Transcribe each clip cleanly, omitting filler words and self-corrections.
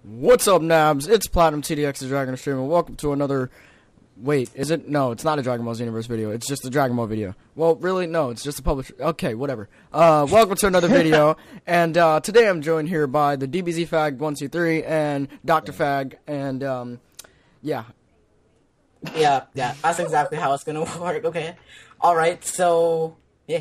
What's up, Nabs? It's Platinum TDX, the Dragon Xtreme, and welcome to another... Wait, is it? No, it's not a Dragon Ball Z Universe video. It's just a Dragon Ball video. Well, really? No, it's just a publisher. Okay, whatever. Welcome to another video, and today I'm joined here by the DBZ Fag 123 and Dr. Fag, and yeah. Yeah, that's exactly how it's gonna work, okay? Alright, so, yeah.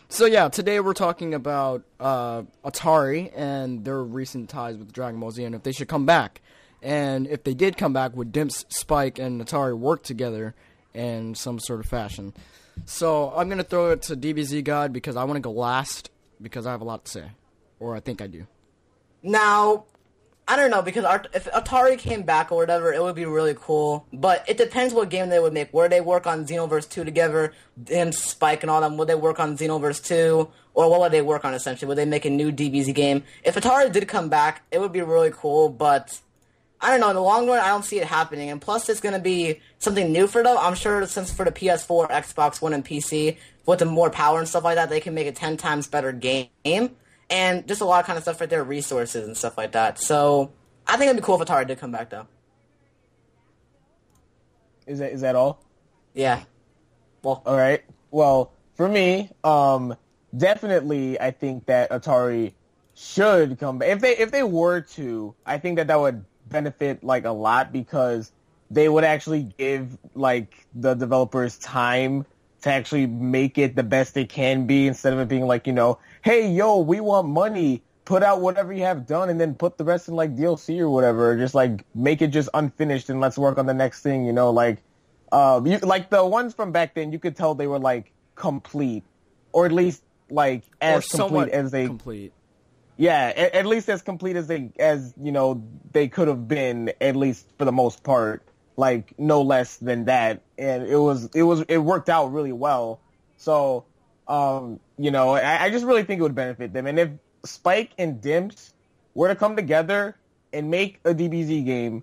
So yeah, today we're talking about Atari and their recent ties with Dragon Ball Z and if they should come back. And if they did come back, would Dimps, Spike, and Atari work together in some sort of fashion? So I'm going to throw it to DBZ God because I want to go last because I have a lot to say. Or I think I do. Now, I don't know, because if Atari came back or whatever, it would be really cool. But it depends what game they would make. Would they work on Xenoverse 2 together, Dimps, Spike, and all them? Would they work on Xenoverse 2? Or what would they work on, essentially? Would they make a new DBZ game? If Atari did come back, it would be really cool, but... I don't know, in the long run, I don't see it happening. And plus, it's going to be something new for them. I'm sure since for the PS4, Xbox One, and PC, with the more power and stuff like that, they can make a 10 times better game. And just a lot of kind of stuff right there, resources and stuff like that. So, I think it'd be cool if Atari did come back, though. Is that all? Yeah. Well. All right. Well, for me, definitely, I think that Atari should come back. If they were to, I think that would benefit like a lot because they would actually give like the developers time to actually make it the best they can be instead of it being like, hey, yo, we want money, put out whatever you have done and then put the rest in like DLC or whatever. Just like make it just unfinished and let's work on the next thing, like the ones from back then, you could tell they were like complete or at least like as complete as they complete. Yeah, at least as complete as they could have been, at least for the most part, like no less than that. And it worked out really well. So, I just really think it would benefit them. And if Spike and Dimps were to come together and make a DBZ game,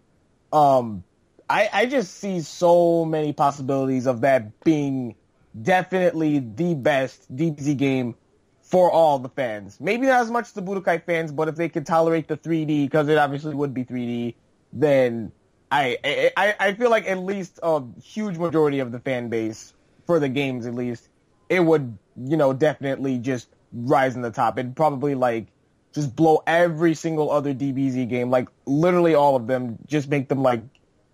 I just see so many possibilities of that being definitely the best DBZ game for all the fans. Maybe not as much the Budokai fans, but if they could tolerate the 3D, because it obviously would be 3D, then I feel like at least a huge majority of the fan base, for the games at least, it would, definitely just rise in the top. It'd probably, like, just blow every single other DBZ game, like, literally all of them, just make them, like,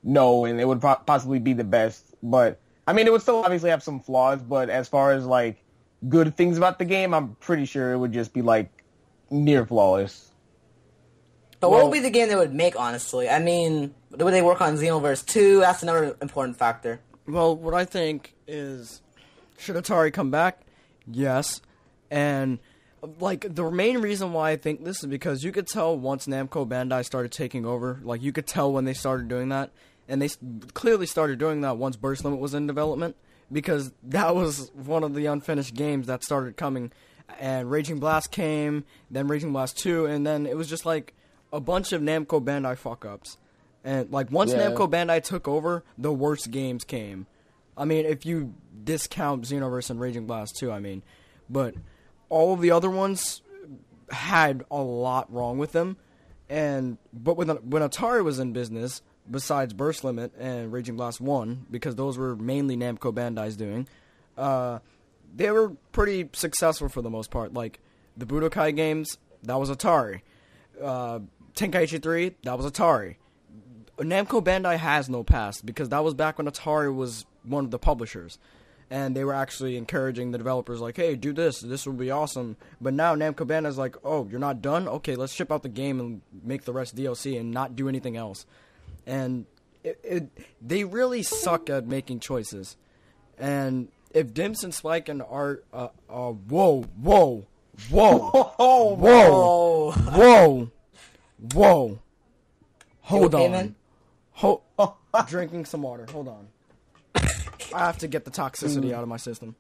no, and it would possibly be the best. But, I mean, it would still obviously have some flaws, but as far as, like, good things about the game, I'm pretty sure it would just be, like, near flawless. But what would be the game they would make, honestly? I mean, would they work on Xenoverse 2? That's another important factor. Well, what I think is, should Atari come back? Yes. And, like, the main reason why I think this is because you could tell once Namco Bandai started taking over, like, you could tell when they started doing that, and they clearly started doing that once Burst Limit was in development, because that was one of the unfinished games that started coming, and Raging Blast came, then Raging Blast 2, and then it was just like a bunch of Namco Bandai fuck-ups. And like once Namco Bandai took over, the worst games came. I mean, if you discount Xenoverse and Raging Blast 2, I mean, but all of the other ones had a lot wrong with them, but when Atari was in business, besides Burst Limit and Raging Blast 1, because those were mainly Namco Bandai's doing, they were pretty successful for the most part. Like, the Budokai games, that was Atari. Tenkaichi 3, that was Atari. Namco Bandai has no past, because that was back when Atari was one of the publishers. And they were actually encouraging the developers, like, hey, do this would be awesome. But now Namco Bandai's like, oh, you're not done? Okay, let's ship out the game and make the rest DLC and not do anything else. And they really suck at making choices. And if Dimps and Spike and Art, whoa, hold on, drinking some water. Hold on, I have to get the toxicity out of my system,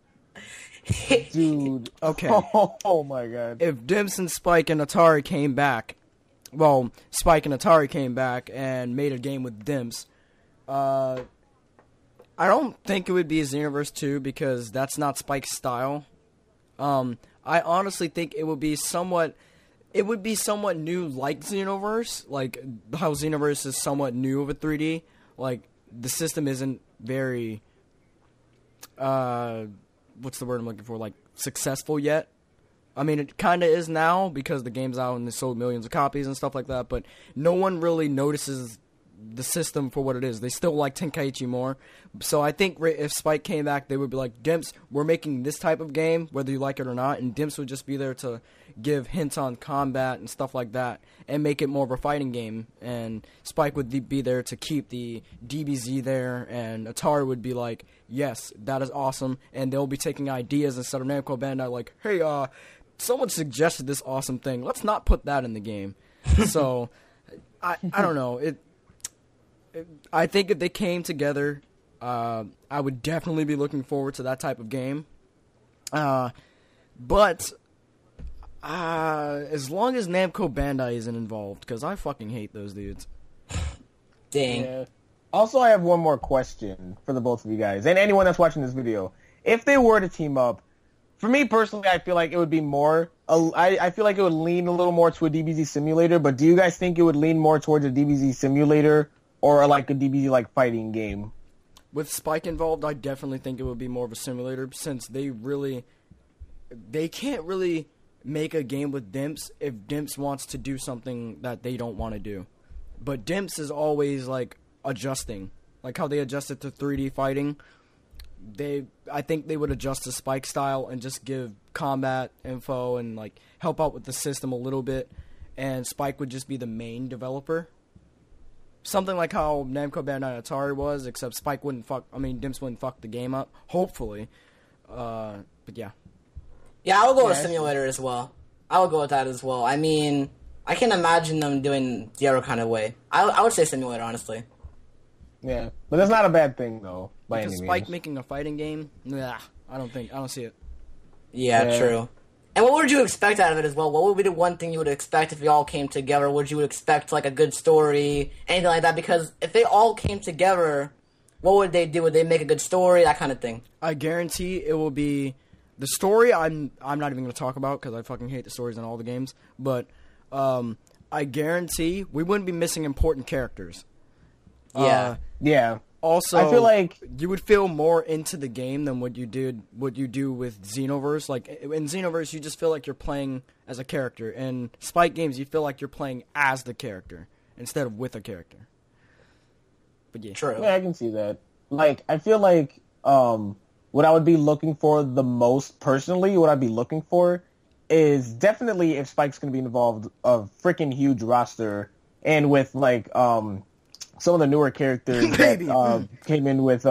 dude. Okay. Oh my god. If Dimps and Spike and Atari came back. Well, Spike and Atari came back and made a game with Dimps. I don't think it would be a Xenoverse 2 because that's not Spike's style. I honestly think it would be somewhat it would be somewhat new, like Xenoverse, like how Xenoverse is somewhat new of a 3D. Like the system isn't very, what's the word I'm looking for? Like successful yet. I mean, it kind of is now because the game's out and they sold millions of copies and stuff like that. But no one really notices the system for what it is. They still like Tenkaichi more. So I think if Spike came back, they would be like, Dimps, we're making this type of game, whether you like it or not. And Dimps would just be there to give hints on combat and stuff like that and make it more of a fighting game. And Spike would be there to keep the DBZ there. And Atari would be like, yes, that is awesome. And they'll be taking ideas instead of Namco Bandai like, hey, someone suggested this awesome thing. Let's not put that in the game. So I don't know. I think if they came together, I would definitely be looking forward to that type of game. But as long as Namco Bandai isn't involved, because I fucking hate those dudes. Dang. Yeah. Also, I have one more question for the both of you guys, and anyone that's watching this video. If they were to team up, for me personally, I feel like it would be more... I feel like it would lean a little more to a DBZ simulator, but do you guys think it would lean more towards a DBZ simulator or like a DBZ like fighting game? With Spike involved, I definitely think it would be more of a simulator, since they can't really make a game with Dimps if Dimps wants to do something that they don't want to do. But Dimps is always like adjusting, like how they adjusted to 3D fighting. I think they would adjust to Spike style and just give combat info and like help out with the system a little bit, and Spike would just be the main developer. Something like how Namco Bandai Atari was, except Spike Dimps wouldn't fuck the game up, hopefully. But yeah. Yeah, I would go with simulator as well. I would go with that as well. I mean, I can't imagine them doing the other kind of way. I would say simulator, honestly. Yeah, but that's not a bad thing though. By Because any Spike means. making a fighting game, I don't see it. Yeah, Yeah. true. And what would you expect out of it as well? What would be the one thing you would expect if we all came together? Would you expect like a good story, anything like that? Because if they all came together, what would they do? Would they make a good story, that kind of thing? I guarantee it will be the story. I'm not even going to talk about because I fucking hate the stories in all the games. But I guarantee we wouldn't be missing important characters. Yeah. Yeah. Also, I feel like you would feel more into the game than what you do with Xenoverse. Like in Xenoverse, you just feel like you're playing as a character. In Spike games, you feel like you're playing as the character instead of with a character. But yeah, True. Yeah, I can see that. Like, I feel like what I would be looking for the most personally, what I'd be looking for is definitely if Spike's going to be involved, a freaking huge roster, and with like some of the newer characters that came in with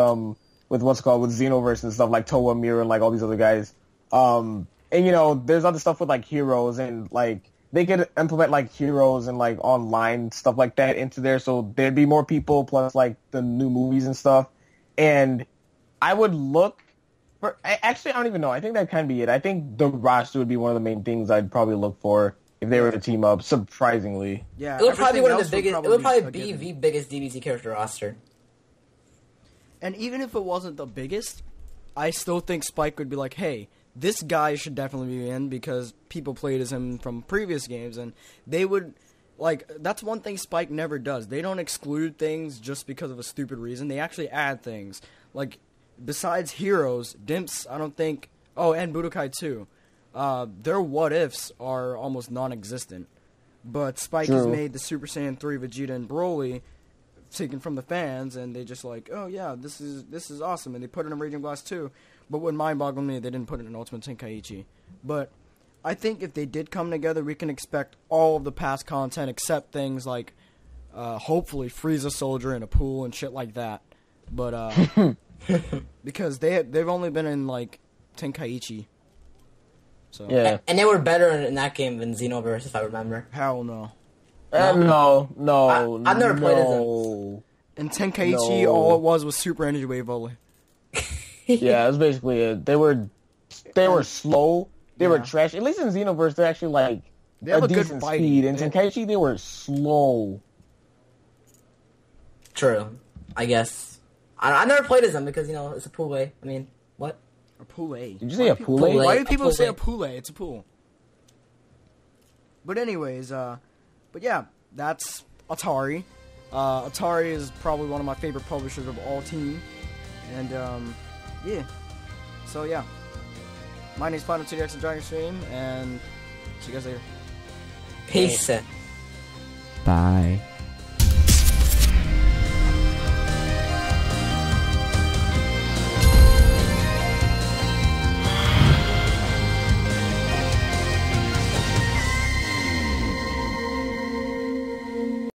what's called with Xenoverse and stuff like Toa Mira and like all these other guys. And you know, there's other stuff with like heroes and like they could implement like heroes and like online stuff like that into there, so there'd be more people plus like the new movies and stuff. And I would look for actually I don't even know. I think that can be it. I think the roster would be one of the main things I'd probably look for if they were to team up. Surprisingly, yeah, It would probably be one of the everything else biggest. It would probably a be given. the biggest DBZ character roster. And even if it wasn't the biggest, I still think Spike would be like, hey, this guy should definitely be in because people played as him from previous games, and they would, like, that's one thing Spike never does. They don't exclude things just because of a stupid reason. They actually add things. Like, besides heroes, Dimps, I don't think, and Budokai 2, their what-ifs are almost non-existent. But Spike has made the Super Saiyan 3 Vegeta and Broly taken from the fans, and they just like, oh yeah, this is awesome, and they put it in Raging Blast 2. But what mind-boggled me, they didn't put it in Ultimate Tenkaichi. But I think if they did come together, we can expect all of the past content except things like hopefully Frieza Soldier in a pool and shit like that. But because they've only been in like Tenkaichi. So yeah. And they were better in that game than Xenoverse, if I remember. Hell no. No. I've never played as them. In Tenkaichi, No. all it was Super Energy Wave volley. Yeah, that's basically it. They were slow. They were trash. At least in Xenoverse, they're actually like They have a good decent fight. speed. In Tenkaichi, they were slow. True, I guess. I never played as them because, it's a pool way. I mean, what? A pool. Did you say a pool? Pool? Why do people pool. say a pool? It's a pool. But anyways, but yeah, that's Atari. Atari is probably one of my favorite publishers of all time. And, yeah. So, yeah. My name's Final 2DX and Dragon Xtreme, and see you guys later. Peace. Bye.